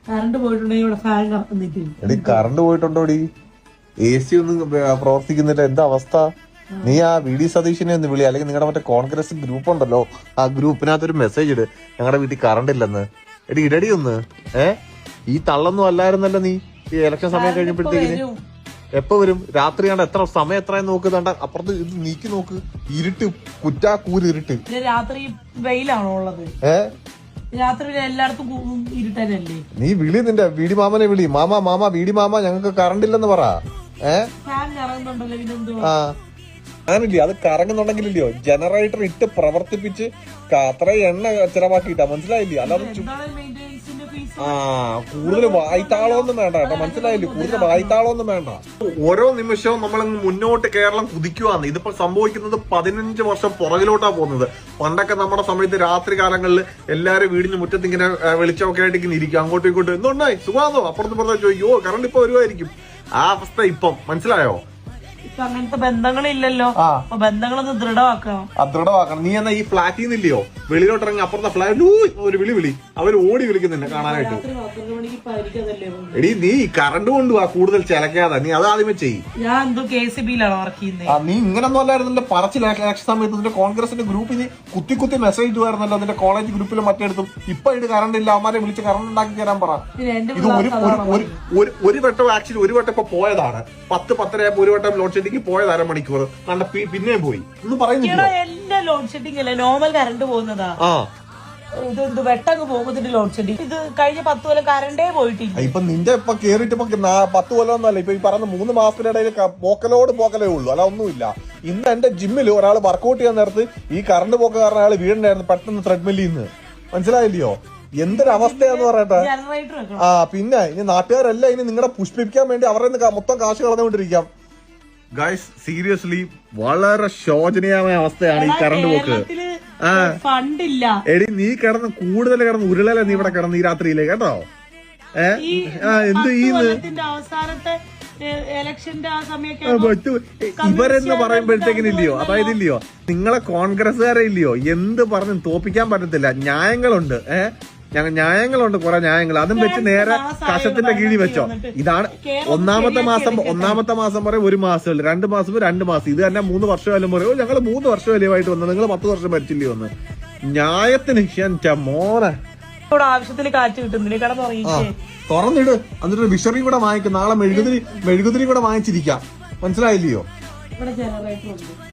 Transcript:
Current പോയിട്ടുണ്ടെങ്കിൽ ഇവിടെ fan കറക്കുന്നിട്ട്. എടി കറണ്ട് പോയിട്ടുണ്ടോടി? AC ഒന്നും പ്രവർത്തിക്കുന്നില്ല. എന്താ അവസ്ഥ? നീ ആ VD സതീഷിനെ ഒന്ന് വിളി, അല്ലെങ്കിൽ നിങ്ങളുടെ മറ്റേ കോൺഗ്രസ് ഗ്രൂപ്പ് ഉണ്ടല്ലോ, ആ ഗ്രൂപ്പിനകത്തൊരു മെസ്സേജ് ഇട്, ഞങ്ങളുടെ വീട്ടിൽ കറണ്ട് ഇല്ലെന്ന്. എടി ഇടടി ഒന്ന്. ഈ തള്ളൊന്നും അല്ലായിരുന്നല്ലോ നീ ഈ ഇലക്ഷൻ സമയം കഴിഞ്ഞപ്പോഴത്തേക്കിന്. എപ്പോ വരും? രാത്രിയാണ്ട് എത്ര സമയം എത്രയെന്ന് നോക്കുന്നുണ്ട. അപ്പുറത്ത് ഇത് നീക്കി നോക്ക്, ഇരുട്ട്, കുറ്റാക്കൂര് ഇരുട്ട്. രാത്രി വെയിലാണോ ഉള്ളത്? രാത്രി എല്ലായിടത്തും ഇരുട്ടല്ലേ. നീ വിളി, നിന്റെ വീടി മാമനെ വിളി. മാമ വീടി മാമ, ഞങ്ങൾക്ക് കറണ്ട് ഇല്ലെന്ന് പറ. ഫാൻ കറങ്ങുന്നുണ്ടല്ലോ, പിന്നെന്തോ. ഞാനില്ലേ, അത് കറങ്ങുന്നുണ്ടെങ്കിലില്ലയോ ജനറേറ്റർ ഇട്ട് പ്രവർത്തിപ്പിച്ച് അത്ര എണ്ണ ചെലവാക്കിയിട്ടാ, മനസ്സിലായില്ലേ? അല്ലാതെ കൂടുതൽ വായ്ത്താളമൊന്നും വേണ്ട കേട്ടോ, മനസ്സിലായില്ലേ? കൂടുതൽ വായ്ത്താളമൊന്നും വേണ്ട. ഓരോ നിമിഷവും നമ്മൾ മുന്നോട്ട് കേരളം കുതിക്കുവാന്ന്. ഇതിപ്പോ സംഭവിക്കുന്നത് 15 വർഷം പുറകിലോട്ടാ പോകുന്നത്. പണ്ടൊക്കെ നമ്മുടെ സമയത്ത് രാത്രി കാലങ്ങളിൽ എല്ലാരും വീടിന് മുറ്റത്ത് ഇങ്ങനെ വെളിച്ചമൊക്കെ ആയിട്ട് ഇങ്ങനെ ഇരിക്കും, അങ്ങോട്ടും ഇങ്ങോട്ടും എന്തുണ്ടായി സുഖാന്നോ, അപ്പുറത്ത് പുറത്ത് ചോദിക്കും, കറണ്ട് ഇപ്പൊ വരുമായിരിക്കും. ആ അവസ്ഥ ഇപ്പം മനസ്സിലായോ? ഇപ്പൊ അങ്ങനത്തെ ബന്ധങ്ങളില്ലല്ലോ. ബന്ധങ്ങളൊന്ന് ദൃഢമാക്കണം. നീ എന്നാ ഈ ഫ്ലാറ്റിൽ നിന്നില്ലയോ വെളിയിലോട്ട് ഇറങ്ങി അപ്പുറത്തെ ഫ്ലാറ്റ് ഒരു വിളി അവർ ഓടി വിളിക്കുന്നുണ്ട് കാണാനായിട്ട്. എടി നീ കറണ്ട് കൊണ്ടുപോവാ, കൂടുതൽ ചിലക്കാതെ. നീ അത് ആദ്യമേ ചെയ്യും. ഞാൻ എന്തോ KCB-യിലാണ് വർക്ക് ചെയ്യുന്നത്. നീ ഇങ്ങനൊന്നും അല്ലായിരുന്നല്ലോ പറച്ചില്ല. ഇലക്ഷൻ സമയത്ത് നിന്റെ കോൺഗ്രസിന്റെ ഗ്രൂപ്പിന് കുത്തി മെസ്സേജ് വരുന്നല്ലോ, നിന്റെ കോളേജ് ഗ്രൂപ്പിലും മറ്റെടുത്തും. ഇപ്പൊ ഇത് കറണ്ട് ഇല്ല, അവന്മാരെ വിളിച്ച് കറണ്ട് ഉണ്ടാക്കി തരാൻ പറ. ഇത് ഒരു വട്ടം ആക്ച്വലി ഒരു വട്ടം ഇപ്പൊ പോയതാണ്. 10-10:30 ഒരു വട്ടം ലോഡ് ഷെഡിങ് പോയത് അരമണിക്കൂർ കണ്ട പിന്നെയും പോയി. ഒന്നും പറയുന്നില്ല. എല്ലാം ലോഡ് ഷെഡിങ് അല്ലേ, നോർമൽ കറണ്ട് പോകുന്നതാ. ഇത് വെട്ടങ്ങ് പോകുന്നതിന്റെ ലോഡ് ഷെഡിങ്. ഇത് കഴിഞ്ഞ 10 കൊല്ലം കറണ്ടേ പോയിട്ടില്ല. ഇപ്പൊ നിന്റെ ഇപ്പൊ കേറിട്ട് 10 കൊല്ലം ഒന്നല്ല. ഇപ്പൊ ഈ പറഞ്ഞ 3 മാസത്തിനിടയിൽ പോക്കലേ ഉള്ളൂ, അല്ല ഒന്നുമില്ല. ഇന്ന് എന്റെ ജിമ്മിൽ ഒരാൾ വർക്കൗട്ട് ചെയ്യാൻ നേരത്ത് ഈ കറണ്ട് പോക്ക് കാരണം അയാൾ വീടുണ്ടായിരുന്നു പെട്ടെന്ന് ത്രെഡ്മില്ലിൽ നിന്ന്. മനസ്സിലായില്ലയോ? എന്തൊരവസ്ഥയാന്ന് പറയട്ടെ. പിന്നെ ഇനി നാട്ടുകാരല്ല ഇനി നിങ്ങളെ പുഷ്പിക്കാൻ വേണ്ടി അവരുടെ മൊത്തം കാശ് കളഞ്ഞുകൊണ്ടിരിക്കാം. ഗൈസ് സീരിയസ്ലി വളരെ ശോചനീയമായ അവസ്ഥയാണ് ഈ കറണ്ട് പോക്ക്. ഫണ്ടില്ല. എടി നീ കൂടുതൽ കിടന്ന് ഉരുളല നീ ഇവിടെ കിടന്ന് ഈ രാത്രിയിലെ കേട്ടോ. എന്ത് അവസാനത്തെ ഇലക്ഷന്റെ ആ സമയത്ത് ഇവരെന്ന് പറയുമ്പോഴത്തേക്കിനില്ലയോ, അതായത് ഇല്ലയോ നിങ്ങളെ കോൺഗ്രസ്സുകാരെ ഇല്ലയോ എന്ത് പറഞ്ഞ് തോപ്പിക്കാൻ പറ്റത്തില്ല. ന്യായങ്ങളുണ്ട്. ന്യായങ്ങളുണ്ട്, കുറെ ന്യായങ്ങൾ. അതും വെച്ച് നേരെ കഷത്തിന്റെ കീഴിൽ വെച്ചോ. ഇതാണ് ഒന്നാമത്തെ മാസം പറയും 1 മാസം, 2 മാസം 2 മാസം. ഇത് തന്നെ 3 വർഷമായാലും പറയും ഞങ്ങൾ 3 വർഷം വലിയമായിട്ട് വന്നത്, നിങ്ങൾ 10 വർഷം ഭരിച്ചില്ലേ വന്ന്. ന്യായത്തിന് മോനെ ആവശ്യത്തിന് കാറ്റ് കിട്ടുന്നില്ല. തുറന്നിട്, എന്നിട്ട് വിഷറിയും കൂടെ വാങ്ങിക്കും. നാളെ മെഴുകുതിരി കൂടെ വാങ്ങിച്ചിരിക്കാം. മനസ്സിലായില്ലയോ?